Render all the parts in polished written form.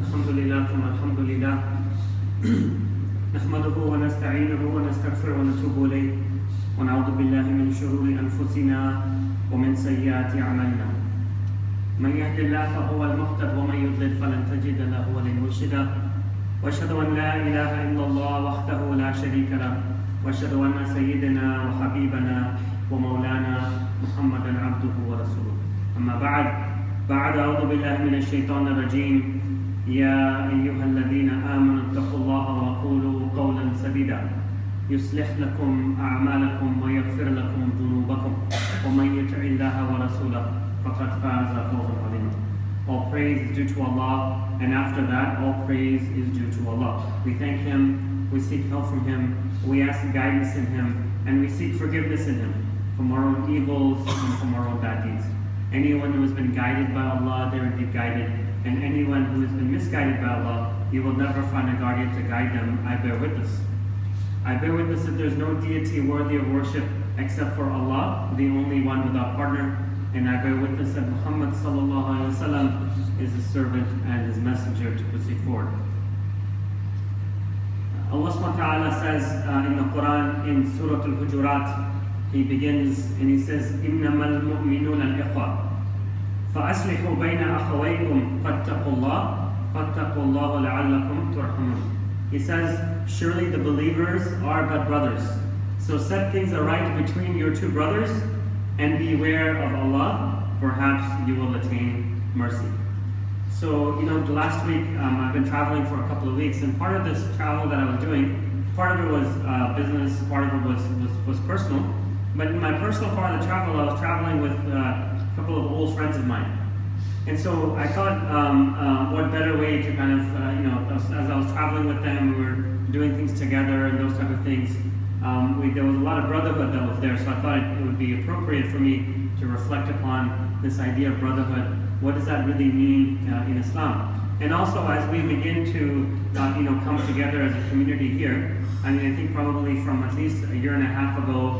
الحمد لله نحمده ونستعينه ونستغفره ونتوب إليه ونعوذ بالله من شرور أنفسنا ومن سيئات أعمالنا من يهد الله فهو المهتد ومن يضلل فلن تجد له وليا مرشدا وأشهد أن لا إله إلا الله وحده لا شريك له وأشهد أن سيدنا وحبيبنا ومولانا محمدا عبده ورسوله أما بعد أعوذ بالله من الشيطان الرجيم يا أيها الذين آمنوا اتقوا الله وقولوا قولا سديدا يصلح لكم أعمالكم ويغفر لكم ذنوبكم ومن يطع الله ورسوله فقد فاز فوزا عظيما. All praise is due to Allah, and after that all praise is due to Allah. We thank Him, we seek help from Him, we ask guidance in Him, and we seek forgiveness in Him from our own evils and from our own bad deeds. Anyone who has been guided by Allah, they will be guided. And anyone who has been misguided by Allah, you will never find a guardian to guide them. I bear witness. I bear witness that there is no deity worthy of worship except for Allah, the only one without partner. And I bear witness that Muhammad sallallahu alaihi wasallam is his servant and his messenger to proceed forward. Allah subhanahu wa ta'ala says in the Quran, in Surah Al-Hujurat, He begins and He says, إِنَّمَا الْمُؤْمِنُونَ الْإِخْوَةِ فَأَصْلِحُوا بَيْنَ أَخَوَيْكُمْ فَاتَّقُوا اللَّهَ لَعَلَّكُمْ تُرْحَمُونَ. He says, surely the believers are but brothers. So set things aright between your two brothers and beware of Allah. Perhaps you will attain mercy. So, last week I've been traveling for a couple of weeks, and part of this travel that I was doing, part of it was business, part of it was personal. But in my personal part of the travel, I was traveling with a couple of old friends of mine. And so I thought, what better way to kind of, as I was traveling with them, we were doing things together and those type of things. There was a lot of brotherhood that was there, so I thought it would be appropriate for me to reflect upon this idea of brotherhood. What does that really mean in Islam? And also, as we begin to, come together as a community here, I think probably from at least a year and a half ago,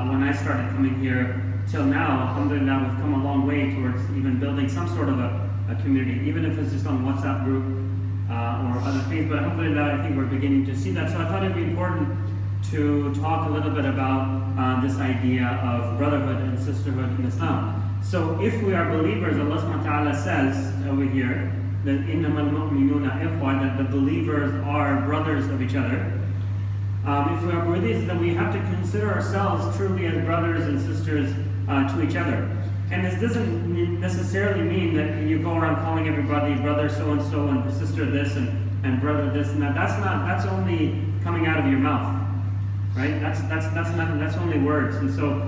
when I started coming here, till now, alhamdulillah, we've come a long way towards even building some sort of a community, even if it's just on WhatsApp group or other things. But alhamdulillah, I think we're beginning to see that. So I thought it'd be important to talk a little bit about this idea of brotherhood and sisterhood in Islam. So if we are believers, Allah subhanahu wa ta'ala says over here that إِنَّمَا الْمُؤْمِنُونَ إِخْوَةً, that the believers are brothers of each other. If we are believers, then we have to consider ourselves truly as brothers and sisters to each other. And this doesn't necessarily mean that you go around calling everybody brother so-and-so and sister this and brother this and that. That's only coming out of your mouth. Right? That's nothing, that's only words. And so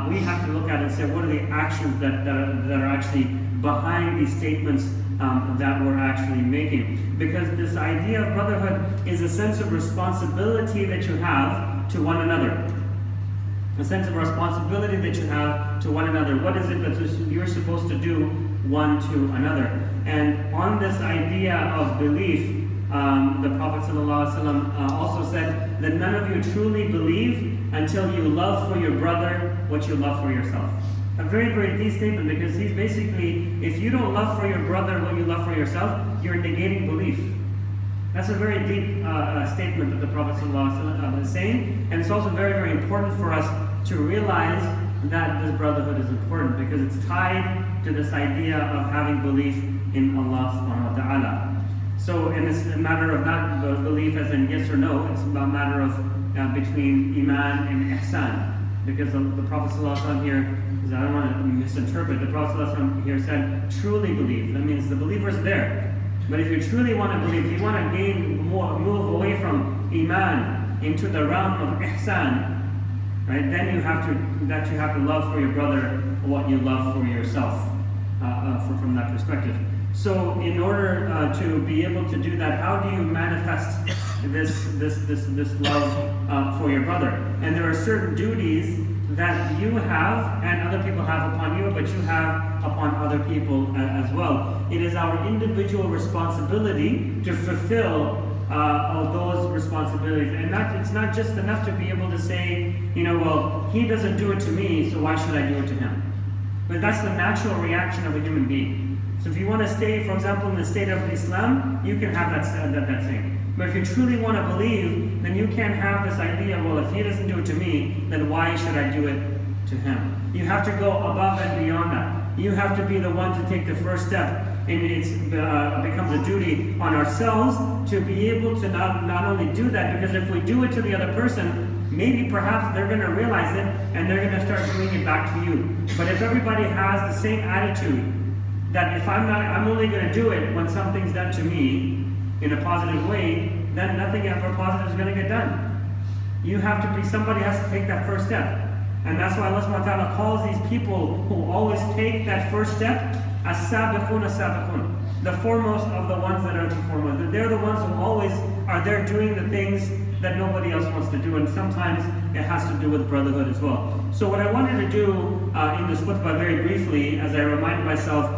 we have to look at it and say, what are the actions that are actually behind these statements that we're actually making? Because this idea of brotherhood is a sense of responsibility that you have to one another. A sense of responsibility that you have to one another. What is it that you're supposed to do one to another? And on this idea of belief, the Prophet ﷺ also said that none of you truly believe until you love for your brother what you love for yourself. A very, very deep statement, because he's basically, if you don't love for your brother what you love for yourself, you're negating belief. That's a very deep statement that the Prophet ﷺ is saying, and it's also very, very important for us to realize that this brotherhood is important, because it's tied to this idea of having belief in Allah subhanahu wa ta'ala. So, and it's a matter of not belief as in yes or no, it's a matter of between Iman and Ihsan. Because the Prophet ﷺ here, I don't want to misinterpret, the Prophet ﷺ here said, truly believe. That means the believer's there. But if you truly want to believe, if you want to move away from Iman into the realm of Ihsan, right, then you have to love for your brother what you love for yourself from that perspective. So in order to be able to do that, how do you manifest this love for your brother? And there are certain duties that you have and other people have upon you, but you have upon other people as well. It is our individual responsibility to fulfill all those responsibilities. And it's not just enough to be able to say, well, he doesn't do it to me, so why should I do it to him? But that's the natural reaction of a human being. So if you want to stay, for example, in the state of Islam, you can have that thing. But if you truly want to believe, then you can't have this idea, well, if he doesn't do it to me, then why should I do it to him? You have to go above and beyond that. You have to be the one to take the first step. And it becomes a duty on ourselves to be able to not only do that, because if we do it to the other person, maybe perhaps they're going to realize it and they're going to start doing it back to you. But if everybody has the same attitude, that if I'm only going to do it when something's done to me in a positive way, then nothing ever positive is going to get done. You have to be, somebody has to take that first step. And that's why Allah subhanahu wa ta'ala calls these people who always take that first step as-sabiqun as-sabiqun, the foremost of the ones that are the foremost. They're the ones who always are there doing the things that nobody else wants to do, and sometimes it has to do with brotherhood as well. So what I wanted to do in this khutbah very briefly, as I remind myself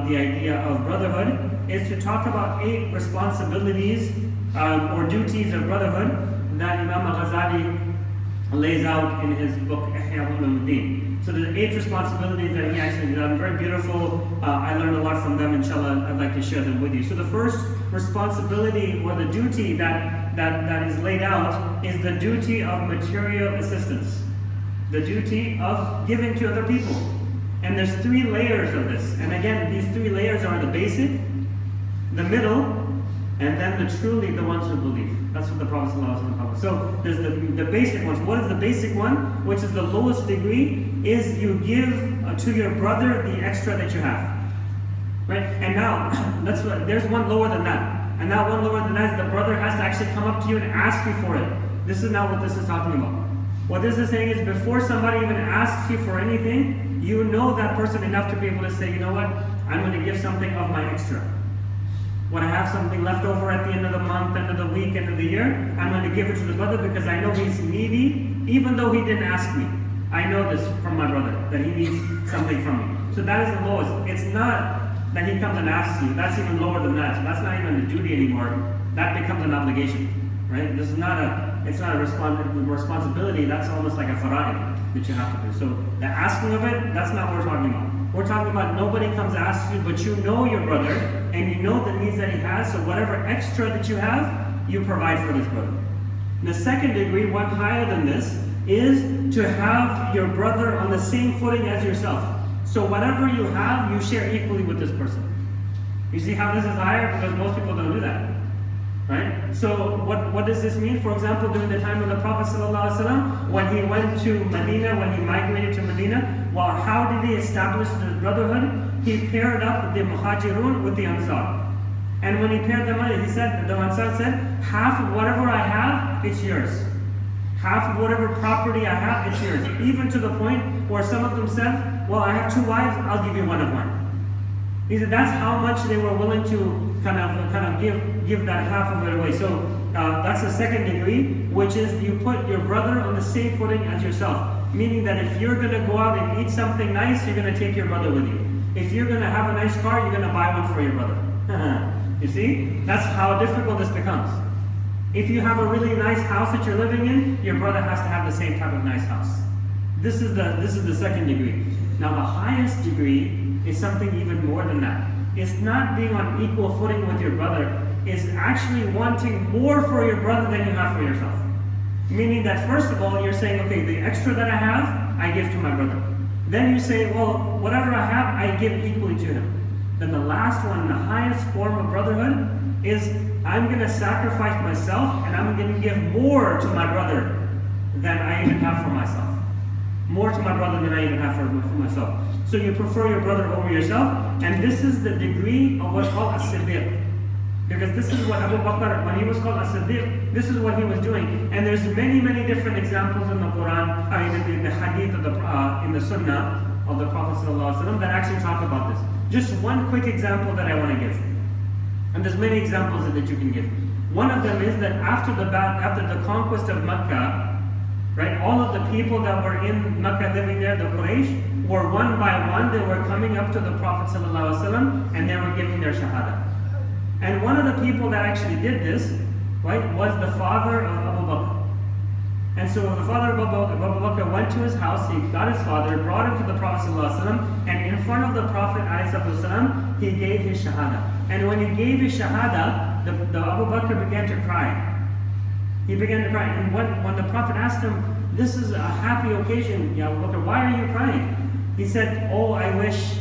the idea of brotherhood, is to talk about 8 responsibilities or duties of brotherhood that Imam Al-Ghazzali lays out in his book Ihya Ulumuddin. So there's 8 responsibilities that he actually done. Very beautiful. I learned a lot from them. Inshallah, I'd like to share them with you. So the first responsibility or the duty that is laid out is the duty of material assistance. The duty of giving to other people. And there's 3 layers of this. And again, these 3 layers are the basic, the middle, and then the ones who believe. That's what the Prophet ﷺ. So there's the basic ones. What is the basic one? Which is the lowest degree, is you give to your brother the extra that you have. Right? And now, there's one lower than that. And now one lower than that is the brother has to actually come up to you and ask you for it. This is not what this is talking about. What this is saying is before somebody even asks you for anything, you know that person enough to be able to say, you know what, I'm going to give something of my extra. When I have something left over at the end of the month, end of the week, end of the year, I'm going to give it to the brother because I know he's needy, even though he didn't ask me. I know this from my brother, that he needs something from me. So that is the lowest. It's not that he comes and asks you. That's even lower than that. So that's not even a duty anymore. That becomes an obligation, right? This is not it's not a responsibility. That's almost like a fara'id that you have to do. So the asking of it, that's not what we're talking about. We're talking about nobody comes to ask you, but you know your brother, and you know the needs that he has, so whatever extra that you have, you provide for this brother. The second degree, one higher than this, is to have your brother on the same footing as yourself. So whatever you have, you share equally with this person. You see how this is higher? Because most people don't do that. Right? So what does this mean? For example, during the time of the Prophet ﷺ, when he went to Medina, when he migrated to Medina, well, how did he establish this brotherhood? He paired up the Muhajirun with the Ansar. And when he paired them up, he said, the Ansar said, half of whatever I have, it's yours. Half of whatever property I have, it's yours. Even to the point where some of them said, well, I have 2 wives, I'll give you one of mine. He said that's how much they were willing to kind of give that half of it away. So that's the second degree, which is you put your brother on the same footing as yourself. Meaning that if you're going to go out and eat something nice, you're going to take your brother with you. If you're going to have a nice car, you're going to buy one for your brother. You see? That's how difficult this becomes. If you have a really nice house that you're living in, your brother has to have the same type of nice house. This is the second degree. Now the highest degree is something even more than that. It's not being on equal footing with your brother. It's actually wanting more for your brother than you have for yourself. Meaning that first of all, you're saying, okay, the extra that I have, I give to my brother. Then you say, well, whatever I have, I give equally to him. Then the last one, the highest form of brotherhood, is I'm going to sacrifice myself and I'm going to give more to my brother than I even have for myself. More to my brother than I even have for myself. So you prefer your brother over yourself, and this is the degree of what's called a siddiq. Because this is what Abu Bakr, when he was called a siddiq, this is what he was doing. And there's many, many different examples in the Quran, in the hadith of in the sunnah of the Prophet ﷺ that actually talk about this. Just one quick example that I want to give. And there's many examples that you can give. One of them is that after the conquest of Mecca, right, all of the people that were in Mecca living there, the Quraysh, were one by one, they were coming up to the Prophet ﷺ and they were giving their shahada. And one of the people that actually did this, right, was the father of Abu Bakr. And so the father of Abu Bakr went to his house, he got his father, brought him to the Prophet ﷺ, and in front of the Prophet ﷺ, he gave his shahada. And when he gave his shahada, the Abu Bakr began to cry. He began to cry. And when the Prophet asked him, this is a happy occasion, Ya Abu Bakr, why are you crying? He said, oh, I wish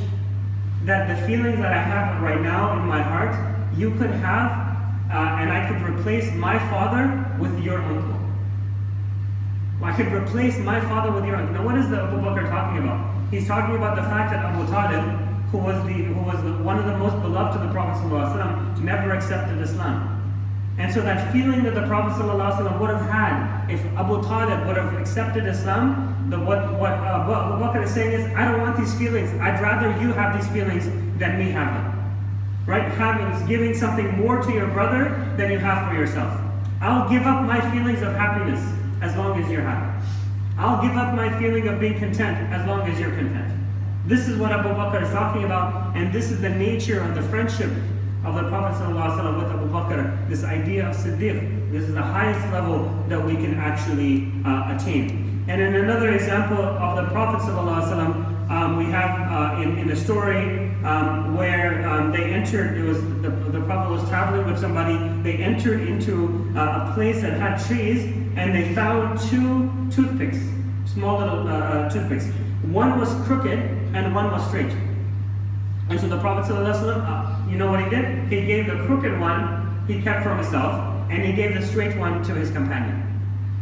that the feelings that I have right now in my heart, you could have, and I could replace my father with your uncle. I could replace my father with your uncle. Now what is the Abu Bakr talking about? He's talking about the fact that Abu Talib, who was one of the most beloved to the Prophet ﷺ, never accepted Islam. And so that feeling that the Prophet ﷺ would have had if Abu Talib would have accepted Islam, what Abu Bakr is saying is, I don't want these feelings. I'd rather you have these feelings than me have them. Right? Giving something more to your brother than you have for yourself. I'll give up my feelings of happiness as long as you're happy. I'll give up my feeling of being content as long as you're content. This is what Abu Bakr is talking about, and this is the nature of the friendship of the Prophet ﷺ with Abu Bakr, this idea of Siddiq. This is the highest level that we can actually attain. And in another example of the Prophet ﷺ, we have in a story where they entered, the Prophet was traveling with somebody, they entered into a place that had trees, and they found two toothpicks, small little toothpicks. One was crooked and one was straight. And so the Prophet ﷺ, you know what he did? He gave the crooked one, he kept for himself, and he gave the straight one to his companion.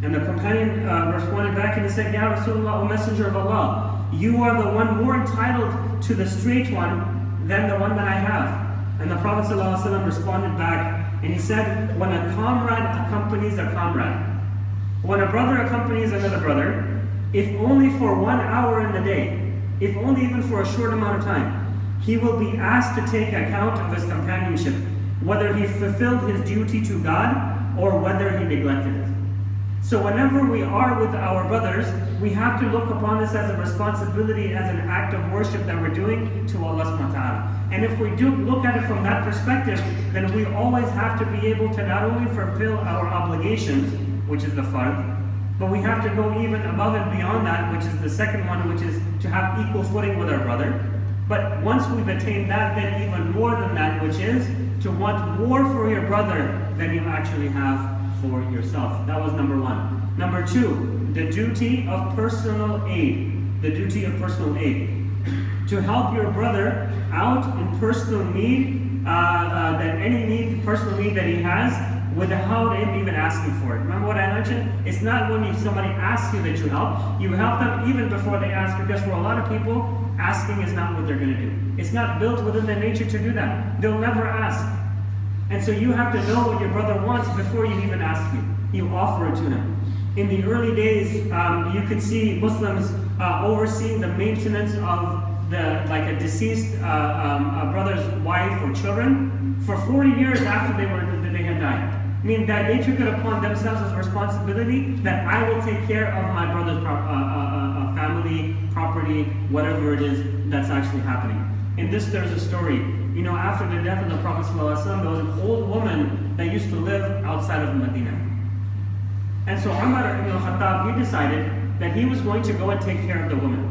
And the companion responded back and he said, Ya Rasulullah, O Messenger of Allah, you are the one more entitled to the straight one than the one that I have. And the Prophet ﷺ responded back and he said, when a comrade accompanies a comrade, when a brother accompanies another brother, if only for 1 hour in the day, if only even for a short amount of time, he will be asked to take account of his companionship, whether he fulfilled his duty to God or whether he neglected it. So whenever we are with our brothers, we have to look upon this as a responsibility, as an act of worship that we're doing to Allah subhanahu wa ta'ala. And if we do look at it from that perspective, then we always have to be able to not only fulfill our obligations, which is the fard, but we have to go even above and beyond that, which is the second one, which is to have equal footing with our brother. But once we've attained that, then even more than that, which is to want more for your brother than you actually have for yourself. That was number one. Number two, the duty of personal aid. The duty of personal aid. To help your brother out in personal need, personal need that he has, without him even asking for it. Remember what I mentioned? It's not when somebody asks you that you help them even before they ask, because for a lot of people, asking is not what they're going to do. It's not built within their nature to do that. They'll never ask. And so you have to know what your brother wants before you even ask him. You offer it to him. In the early days, you could see Muslims overseeing the maintenance of a deceased brother's wife or children for 40 years after they had died. I mean, that they took it upon themselves as a responsibility that I will take care of my brother's family, property, whatever it is that's actually happening. In this, there's a story. You know, after the death of the Prophet ﷺ, there was an old woman that used to live outside of Medina. And so Umar ibn al-Khattab, he decided that he was going to go and take care of the woman.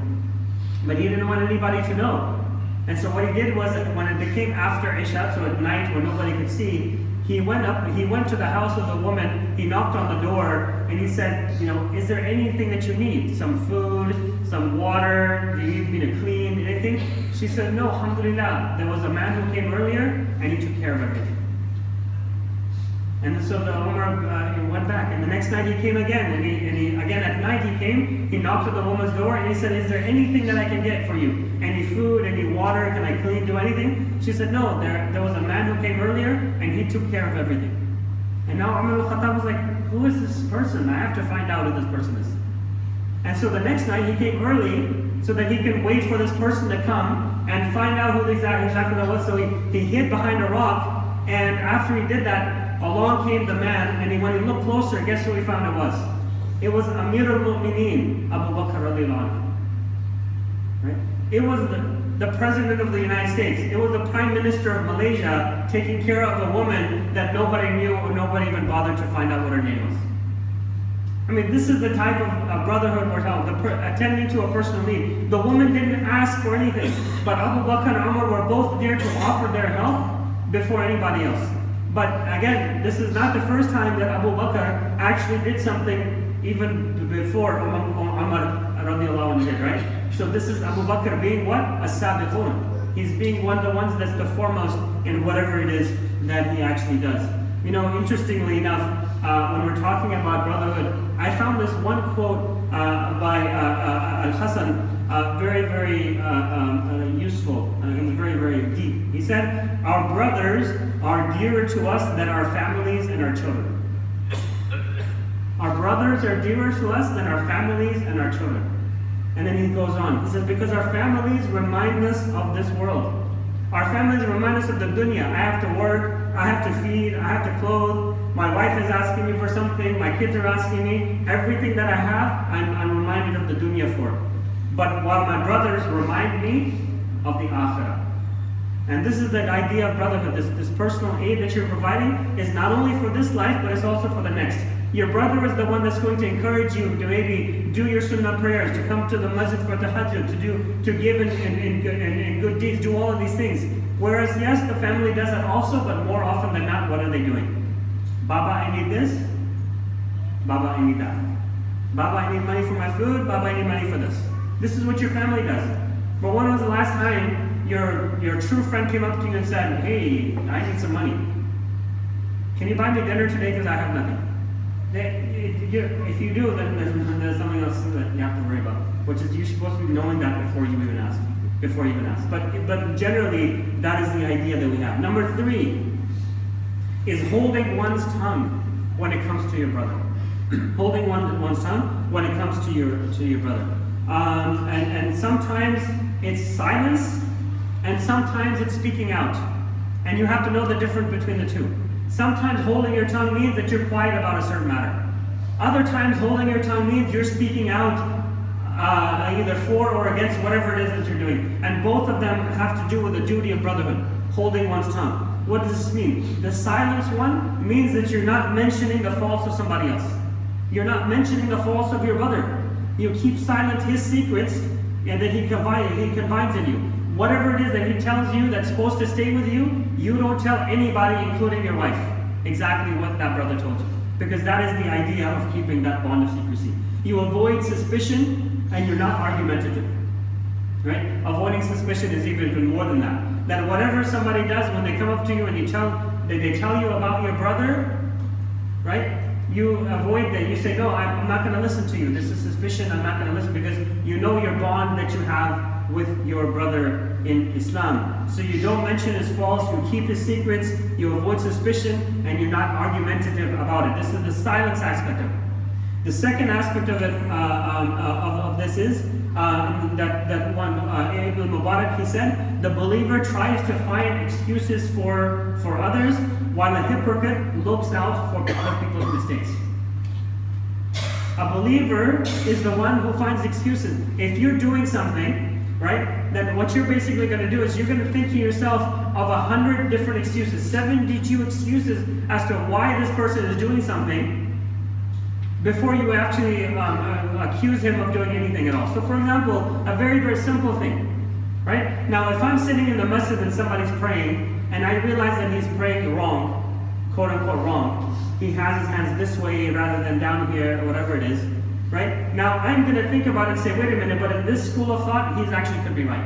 But he didn't want anybody to know. And so what he did was, that when it became after Isha, so at night when nobody could see, he went to the house of the woman, he knocked on the door, and he said, you know, is there anything that you need? Some food, some water, do you need me to clean, anything? She said, no, alhamdulillah. There was a man who came earlier, and he took care of everything. And so the Umar went back, and the next night he came again, and he again at night he came, he knocked at the woman's door, and he said, is there anything that I can get for you? Any food, any water, can I clean, do anything? She said, no, there was a man who came earlier, and he took care of everything. And now Umar al-Khattab was like, who is this person? I have to find out who this person is. And so the next night he came early, so that he can wait for this person to come, and find out who exactly that was. So he hid behind a rock, and after he did that, along came the man, and when he looked closer, guess who he found it was? It was Amir al-Mu'mineen, Abu Bakr radiallahu anhu. Right? It was the President of the United States. It was the Prime Minister of Malaysia taking care of a woman that nobody knew or nobody even bothered to find out what her name was. I mean, this is the type of brotherhood we're talking about, attending to a personal need. The woman didn't ask for anything, but Abu Bakr and Umar were both there to offer their help before anybody else. But again, this is not the first time that Abu Bakr actually did something even before Umar radiallahu anhu did, right? So this is Abu Bakr being what? As-sabiqun. He's being one of the ones that's the foremost in whatever it is that he actually does. You know, interestingly enough, when we're talking about brotherhood, I found this one quote by Al-Hasan very, very useful and very, very deep. He said, "Our brothers are dearer to us than our families and our children." Our brothers are dearer to us than our families and our children. And then he goes on. He says, because our families remind us of this world. Our families remind us of the dunya. I have to work, I have to feed, I have to clothe. My wife is asking me for something, my kids are asking me. Everything that I have, I'm reminded of the dunya for. But while my brothers remind me of the akhirah. And this is the idea of brotherhood. This personal aid that you're providing is not only for this life, but it's also for the next. Your brother is the one that's going to encourage you to maybe do your sunnah prayers, to come to the masjid for tahajjud, to give in good deeds, do all of these things. Whereas yes, the family does that also, but more often than not, what are they doing? Baba, I need this. Baba, I need that. Baba, I need money for my food. Baba, I need money for this. This is what your family does. But when was the last time your true friend came up to you and said, hey, I need some money. Can you buy me dinner today because I have nothing? If you do, then there's something else that you have to worry about, which is you're supposed to be knowing that before you even ask. But generally, that is the idea that we have. Number 3 is holding one's tongue when it comes to your brother. Holding one's tongue when it comes to your brother. And sometimes it's silence, and sometimes it's speaking out. And you have to know the difference between the two. Sometimes holding your tongue means that you're quiet about a certain matter. Other times holding your tongue means you're speaking out either for or against whatever it is that you're doing. And both of them have to do with the duty of brotherhood, holding one's tongue. What does this mean? The silence one means that you're not mentioning the faults of somebody else. You're not mentioning the faults of your brother. You keep silent his secrets, and then he confides in you. Whatever it is that he tells you that's supposed to stay with you, you don't tell anybody, including your wife, exactly what that brother told you. Because that is the idea of keeping that bond of secrecy. You avoid suspicion, and you're not argumentative. Right? Avoiding suspicion is even more than that. That whatever somebody does, when they come up to you and they tell you about your brother, right? You avoid that. You say, no, I'm not going to listen to you. This is suspicion. I'm not going to listen, because you know your bond that you have with your brother in Islam. So you don't mention his faults, you keep his secrets, you avoid suspicion, and you're not argumentative about it. This is the silence aspect of it. The second aspect of it, of this is that one, Ibn Mubarak, he said, the believer tries to find excuses for others, while a hypocrite looks out for other people's mistakes. A believer is the one who finds excuses. If you're doing something, right, then what you're basically going to do is you're going to think to yourself of 100 different excuses, 72 excuses as to why this person is doing something, before you actually accuse him of doing anything at all. So for example, a very, very simple thing, right? Now if I'm sitting in the masjid and somebody's praying, and I realize that he's praying wrong, quote unquote wrong, he has his hands this way rather than down here, or whatever it is, right? Now I'm going to think about it and say, wait a minute, but in this school of thought, he's actually could be right.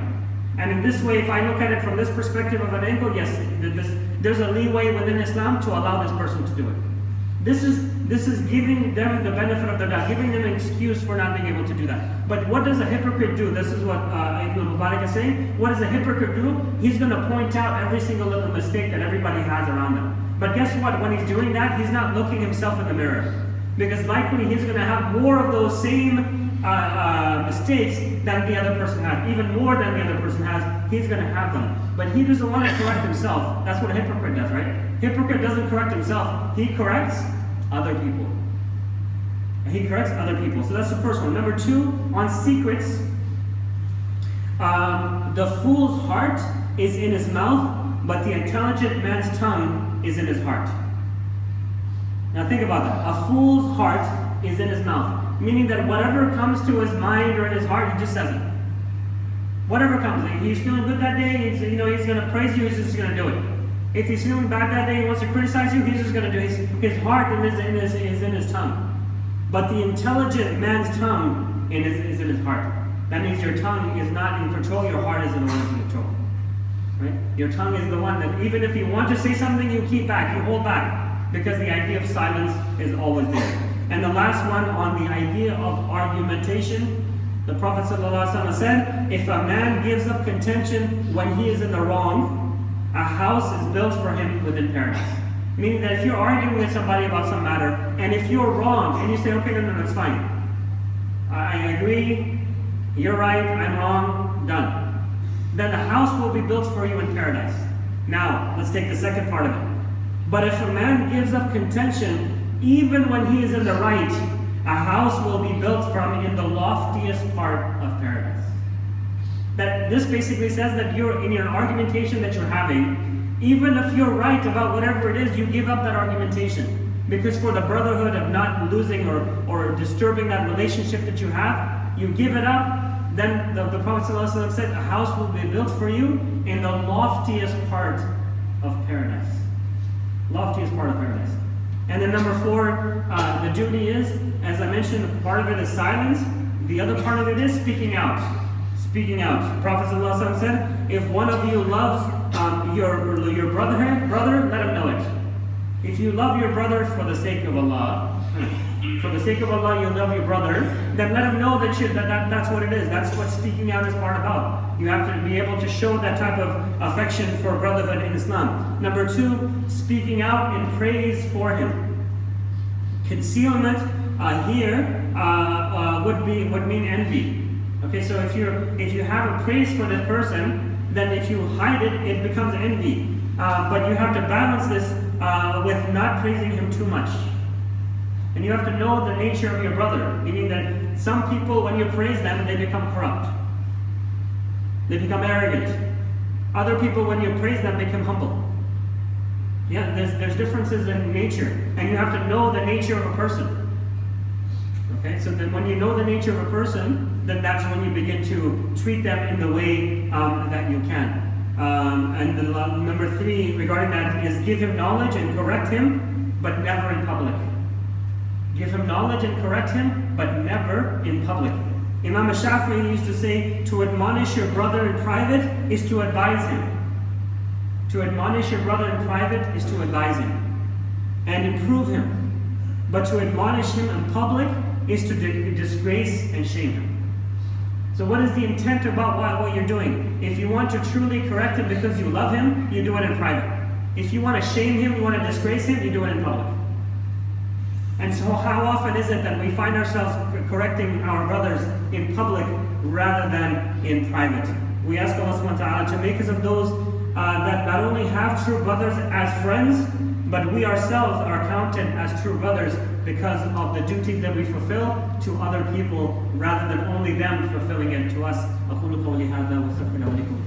And in this way, if I look at it from this perspective of an angle, yes, there's a leeway within Islam to allow this person to do it. This is giving them the benefit of the doubt, giving them an excuse for not being able to do that. But what does a hypocrite do? This is what Ibn Mubarak is saying. What does a hypocrite do? He's going to point out every single little mistake that everybody has around him. But guess what? When he's doing that, he's not looking himself in the mirror. Because likely he's going to have more of those same mistakes than the other person has. Even more than the other person has, he's going to have them. But he doesn't want to correct himself. That's what a hypocrite does, right? Hypocrite doesn't correct himself. He corrects other people. He corrects other people. So that's the first one. Number 2, on secrets. The fool's heart is in his mouth, but the intelligent man's tongue is in his heart. Now think about that. A fool's heart is in his mouth. Meaning that whatever comes to his mind or in his heart, he just says it. Whatever comes, he's feeling good that day, he's going to praise you, he's just going to do it. If he's feeling bad that day, he wants to criticize you, he's just going to do it. His heart is in his tongue. But the intelligent man's tongue is in his heart. That means your tongue is not in control, your heart is the one in control. Right? Your tongue is the one that even if you want to say something, you keep back, you hold back. Because the idea of silence is always there. And the last one on the idea of argumentation, the Prophet ﷺ said, if a man gives up contention when he is in the wrong, a house is built for him within paradise. Meaning that if you're arguing with somebody about some matter, and if you're wrong, and you say, okay, no, it's fine. I agree, you're right, I'm wrong, done. Then the house will be built for you in paradise. Now, let's take the second part of it. But if a man gives up contention, even when he is in the right, a house will be built from in the loftiest part of paradise. That this basically says that you're in your argumentation that you're having, even if you're right about whatever it is, you give up that argumentation. Because for the brotherhood of not losing or disturbing that relationship that you have, you give it up. Then the Prophet ﷺ said, a house will be built for you in the loftiest part of paradise. Loftiest part of paradise. And then number 4, the duty is, as I mentioned, part of it is silence. The other part of it is speaking out. Speaking out. The Prophet ﷺ said, if one of you loves your brother, let him know it. If you love your brother for the sake of Allah, for the sake of Allah, you love your brother, then let him know that's what it is. That's what speaking out is part about. You have to be able to show that type of affection for brotherhood in Islam. Number 2, speaking out in praise for him. Concealment here would mean envy. Okay, so if you have a praise for this person, then if you hide it, it becomes envy. But you have to balance this with not praising him too much. And you have to know the nature of your brother, meaning that some people, when you praise them, they become corrupt. They become arrogant. Other people, when you praise them, become humble. Yeah, there's differences in nature, and you have to know the nature of a person. Okay, so then when you know the nature of a person, then that's when you begin to treat them in the way that you can. And the number 3 regarding that is give him knowledge and correct him, but never in public. Give him knowledge and correct him, but never in public. Imam Al-Shafi'i used to say, to admonish your brother in private is to advise him. To admonish your brother in private is to advise him and improve him. But to admonish him in public is to disgrace and shame him. So what is the intent about what you're doing? If you want to truly correct him because you love him, you do it in private. If you want to shame him, you want to disgrace him, you do it in public. And so how often is it that we find ourselves correcting our brothers in public rather than in private? We ask Allah subhanahu wa ta'ala to make us of those that not only have true brothers as friends, but we ourselves are counted as true brothers because of the duties that we fulfill to other people rather than only them fulfilling it to us. أقول قولي هذا واستغفر الله ولكم.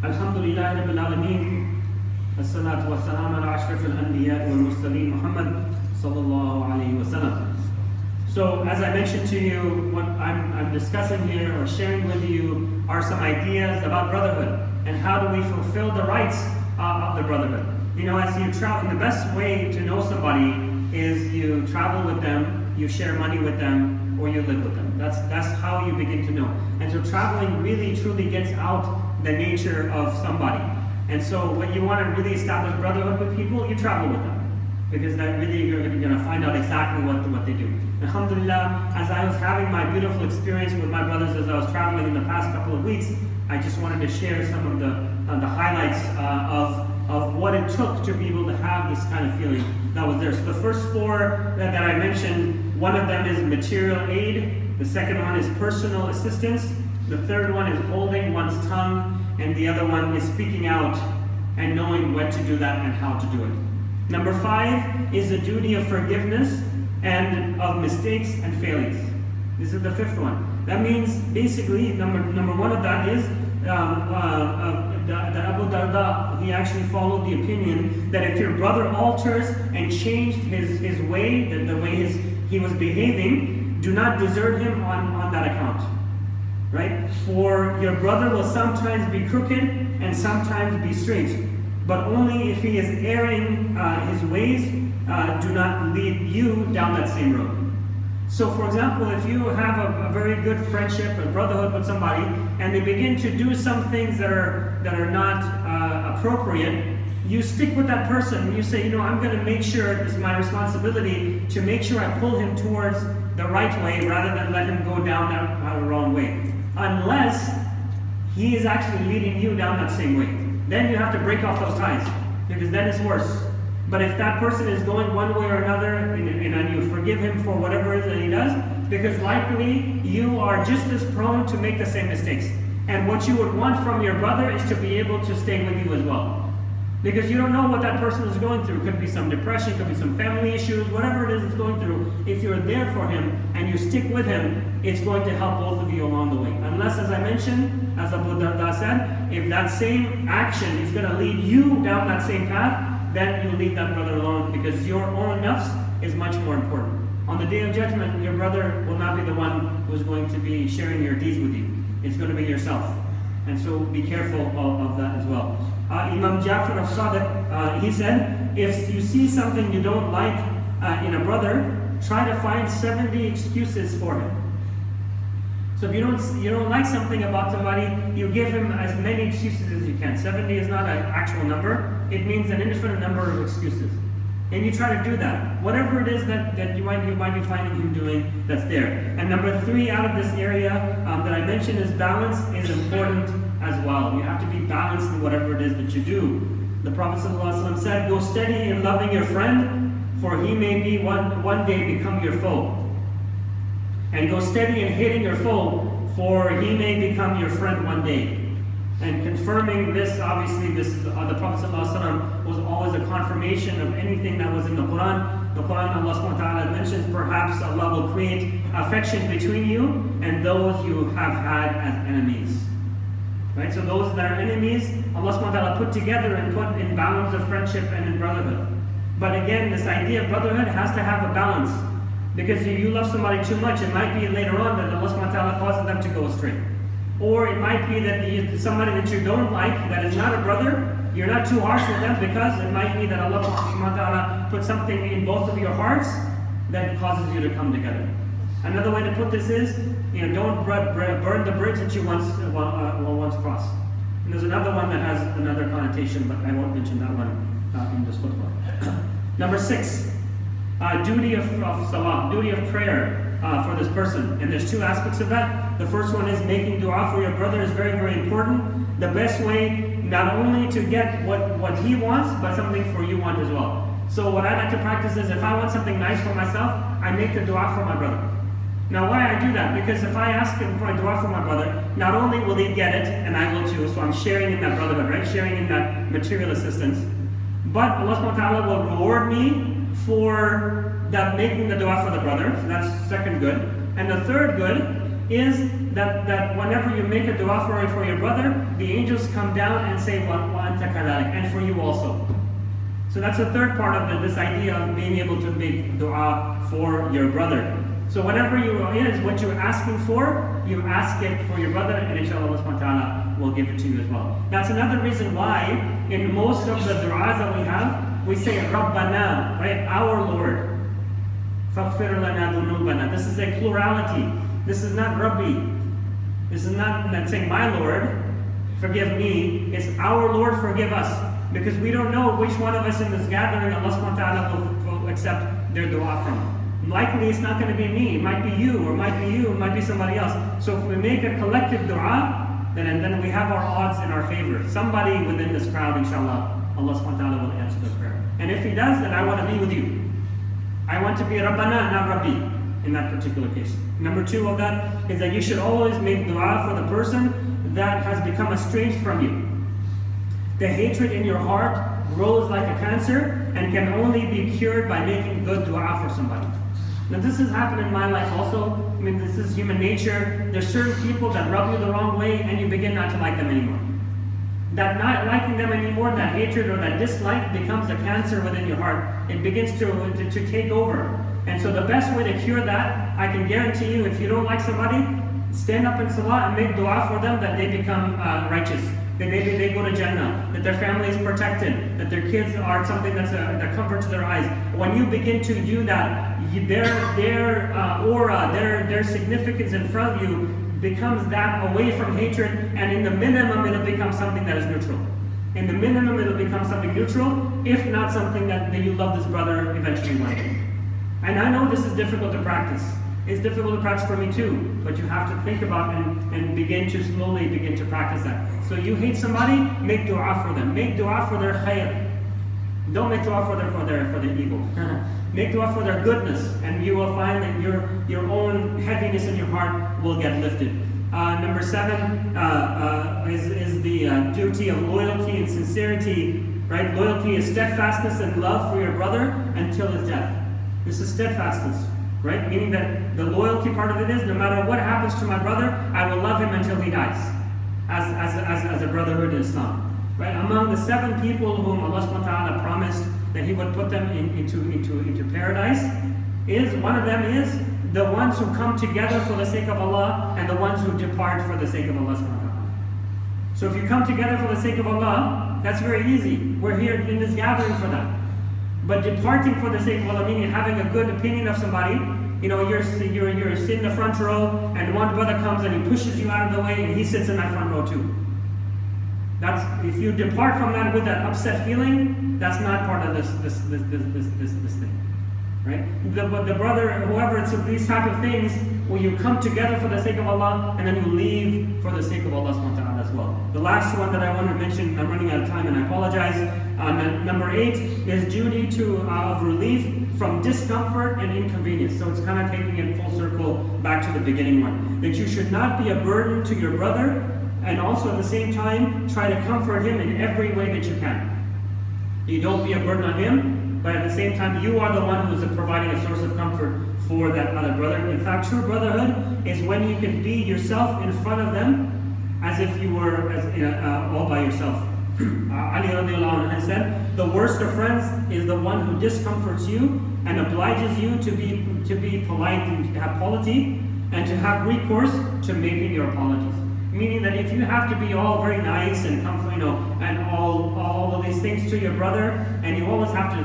الحمد لله رب العالمين الصلاة والسلام على أشرف الأنبياء والمرسلين محمد صلى الله عليه وسلم. So as I mentioned to you, what I'm discussing here or sharing with you are some ideas about brotherhood and how do we fulfill the rights of the brotherhood. You know, as you travel, the best way to know somebody is you travel with them, you share money with them, or you live with them. That's how you begin to know. And so traveling really truly gets out the nature of somebody. And so when you want to really establish brotherhood with people, you travel with them. Because that really you're going to find out exactly what they do. Alhamdulillah, as I was having my beautiful experience with my brothers as I was traveling in the past couple of weeks, I just wanted to share some of the highlights of what it took to be able to have this kind of feeling that was there. So the first 4 that I mentioned, one of them is material aid, the second one is personal assistance, the third one is holding one's tongue, and the other one is speaking out and knowing when to do that and how to do it. Number 5 is the duty of forgiveness and of mistakes and failures. This is the 5th one. That means basically number 1 of that is that Abu Darda, he actually followed the opinion that if your brother alters and changed his way, the way he was behaving, do not desert him on that account. Right? For your brother will sometimes be crooked and sometimes be straight, but only if he is erring his ways, do not lead you down that same road. So for example, if you have a very good friendship, a brotherhood with somebody, and they begin to do some things that are not appropriate, you stick with that person. You say, I'm going to make sure, it's my responsibility to make sure I pull him towards the right way rather than let him go down that wrong way. Unless he is actually leading you down that same way. Then you have to break off those ties, because then it's worse. But if that person is going one way or another, and you forgive him for whatever it is that he does, because likely you are just as prone to make the same mistakes. And what you would want from your brother is to be able to stay with you as well. Because you don't know what that person is going through. It could be some depression, could be some family issues, whatever it is it's going through. If you're there for him and you stick with him, it's going to help both of you along the way. Unless, as I mentioned, as Abu Darda said, if that same action is going to lead you down that same path, then you leave that brother alone, because your own nafs is much more important. On the day of judgment, your brother will not be the one who's going to be sharing your deeds with you. It's going to be yourself. And so be careful of that as well. Imam Ja'far al-Sadiq, he said, if you see something you don't like in a brother, try to find 70 excuses for him. So if you don't like something about somebody, you give him as many excuses as you can. 70 is not an actual number. It means an infinite number of excuses. And you try to do that. Whatever it is that you might be finding him doing, that's there. And number 3 out of this area that I mentioned is balance is important as well. You have to be balanced in whatever it is that you do. The Prophet ﷺ said, go steady in loving your friend, for he may be one day become your foe. And go steady in hating your foe, for he may become your friend one day. And confirming this, obviously, the Prophet ﷺ was always a confirmation of anything that was in the Quran. The Quran, Allah subhanahu wa ta'ala mentions, perhaps Allah will create affection between you and those you have had as enemies. Right? So those that are enemies, Allah subhanahu wa ta'ala put together and put in balance of friendship and in brotherhood. But again, this idea of brotherhood has to have a balance. Because if you love somebody too much, it might be later on that Allah subhanahu wa ta'ala causes them to go astray. Or it might be that somebody that you don't like, that is not a brother, you're not too harsh with them, because it might be that Allah subhanahu wa ta'ala put something in both of your hearts that causes you to come together. Another way to put this is, don't burn the bridge that you once crossed. And there's another one that has another connotation, but I won't mention that one in this khutbah. Number 6. Duty of salah, duty of prayer for this person. And there's 2 aspects of that. The first one is making dua for your brother is very, very important. The best way, not only to get what he wants, but something for you want as well. So what I like to practice is, if I want something nice for myself, I make a dua for my brother. Now why I do that? Because if I ask him for a dua for my brother, not only will he get it, and I will too, so I'm sharing in that brotherhood, right? Sharing in that material assistance. But Allah subhanahu wa ta'ala will reward me for that, making the dua for the brother. So that's second good. And the third good is that whenever you make a dua for your brother, the angels come down and say, wa anta kadhalik, and for you also. So that's the third part of this idea of being able to make dua for your brother. So whatever what you're asking for, you ask it for your brother, and inshallah Allah subhanahu wa ta'ala will give it to you as well. That's another reason why in most of the du'as that we have, we say Rabbana, right? Our Lord. Faghfir lana dhunubana. This is a plurality. This is not Rabbi. This is not saying my Lord, forgive me. It's our Lord, forgive us. Because we don't know which one of us in this gathering Allah subhanahu wa ta'ala will accept their dua from. Likely it's not going to be me. It might be you, or it might be you, it might be somebody else. So if we make a collective dua, then we have our odds in our favor. Somebody within this crowd, inshallah, Allah subhanahu wa ta'ala will answer the prayer. And if he does, then I want to be with you. I want to be Rabbana, not Rabbi, in that particular case. Number 2 of that is that you should always make dua for the person that has become estranged from you. The hatred in your heart grows like a cancer and can only be cured by making good dua for somebody. Now this has happened in my life also. I mean, this is human nature. There's certain people that rub you the wrong way and you begin not to like them anymore. That not liking them anymore, that hatred or that dislike becomes a cancer within your heart. It begins to take over. And so the best way to cure that, I can guarantee you, if you don't like somebody, stand up in salah and make dua for them that they become righteous. That maybe they go to Jannah, that their family is protected, that their kids are something that's a comfort to their eyes. When you begin to do that, their aura, their significance in front of you becomes that away from hatred, and in the minimum it'll become something that is neutral. In the minimum it'll become something neutral, if not something that you love this brother eventually one day. And I know this is difficult to practice. It's difficult to practice for me too, but you have to think about and begin to slowly begin to practice that. So you hate somebody, make dua for them. Make dua for their khair. Don't make dua for their evil. Make dua for their goodness, and you will find that your own heaviness in your heart will get lifted. Number 7 is the duty of loyalty and sincerity. Right? Loyalty is steadfastness and love for your brother until his death. This is steadfastness. Right? Meaning that the loyalty part of it is, no matter what happens to my brother, I will love him until he dies. As a brotherhood in Islam. Right? Among the 7 people whom Allah subhanahu wa ta'ala promised that He would put them into paradise, one of them is the ones who come together for the sake of Allah and the ones who depart for the sake of Allah subhanahu wa ta'ala. So if you come together for the sake of Allah, that's very easy. We're here in this gathering for that. But departing for the sake of Allah, meaning having a good opinion of somebody, you're sitting in the front row, and one brother comes and he pushes you out of the way, and he sits in that front row too. If you depart from that with that upset feeling, that's not part of this thing, right? The brother, whoever, it's these type of things where you come together for the sake of Allah, and then you leave for the sake of Allah subhanahu wa ta'ala as well. The last one that I want to mention, I'm running out of time and I apologize. Number 8 is duty of relief from discomfort and inconvenience. So it's kind of taking it full circle back to the beginning one. That you should not be a burden to your brother, and also at the same time try to comfort him in every way that you can. You don't be a burden on him, but at the same time you are the one who's providing a source of comfort for that other brother. In fact, true brotherhood is when you can be yourself in front of them as if you were all by yourself. Ali radiallahu anhu said, the worst of friends is the one who discomforts you and obliges you to be polite and to have polity and to have recourse to making your apologies. Meaning that if you have to be all very nice and and all of these things to your brother, and you always have to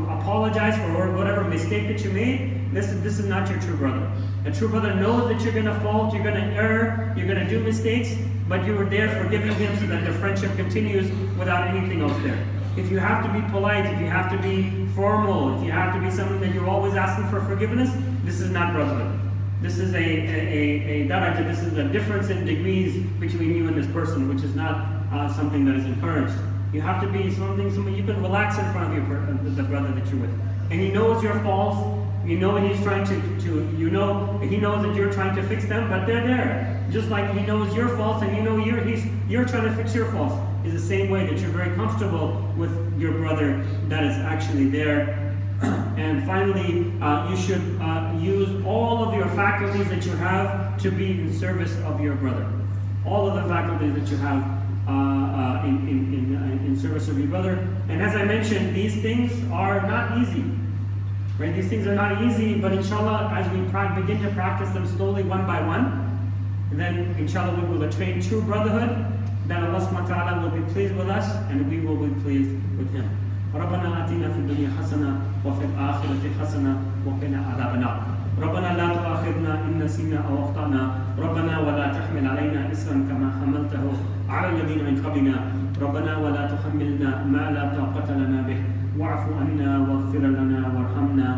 apologize for whatever mistake that you made, this is not your true brother. A true brother knows that you're going to fault, you're going to err, you're going to do mistakes, but you were there forgiving him so that the friendship continues without anything else there. If you have to be polite, if you have to be formal, if you have to be something that you're always asking for forgiveness, this is not brotherhood. This is a daraja, this is a difference in degrees between you and this person, which is not something that is encouraged. You have to be something you can relax in front of the brother that you're with. And he knows your faults, you know he's trying he knows that you're trying to fix them, but they're there. Just like he knows your faults and you're trying to fix your faults. It's the same way that you're very comfortable with your brother that is actually there. And finally, you should use all of your faculties that you have to be in service of your brother. All of the faculties that you have in service of your brother. And as I mentioned, these things are not easy. Right? These things are not easy, but inshallah, as we begin to practice them slowly one by one, then inshallah we will attain true brotherhood, that Allah subhanahu wa ta'ala will be pleased with us and we will be pleased with Him. ربنا آتنا في الدنيا حسنة وفي الآخرة حسنة وقنا عذاب النار. ربنا لا تؤاخذنا إن نسينا أو أخطأنا. ربنا ولا تحمل علينا إصرا كما حملته على الذين من قبلنا. ربنا ولا تحملنا ما لا طاقة لنا به واعف عنا واغفر لنا وارحمنا.